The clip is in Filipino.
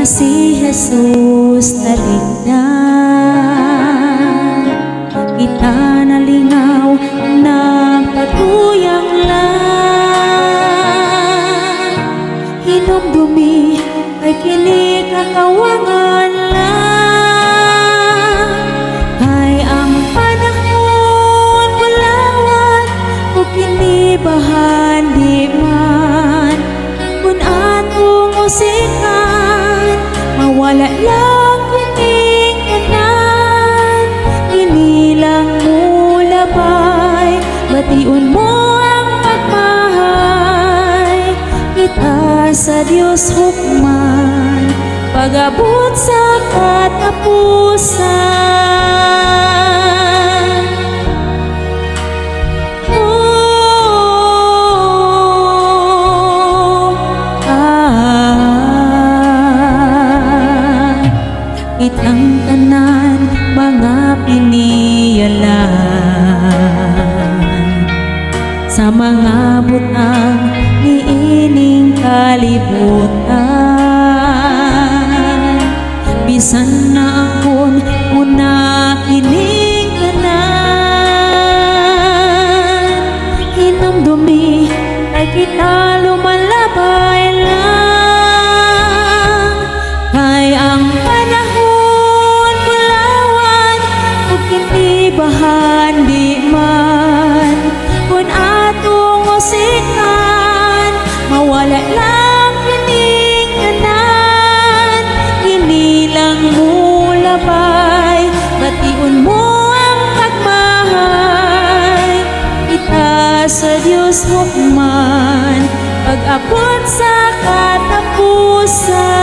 si Jesus taligdan, kita nalingaw ng patuyang lang, hinumdumi ay kinikakawangan lang, ay ang panahon kulawat o kinibahan di man, kung atong usikan mawala lang kuning kanan, inilang mo labay, bation mo ang pagmahay, kita sa Dios hukman, pag-abot sa katapusan. Itang tanan mga piniyalan sa mga butang niining kalibutan, bisan na akon una kining kanan, hinumdumi ay kita lumalabay lang, kay ang bahan di man, kung atong usikan mawala lang kining kanan, inilang mo labay, bation mo ang pagmahay, kita sa Dios hukman, pag-abot sa katapusan.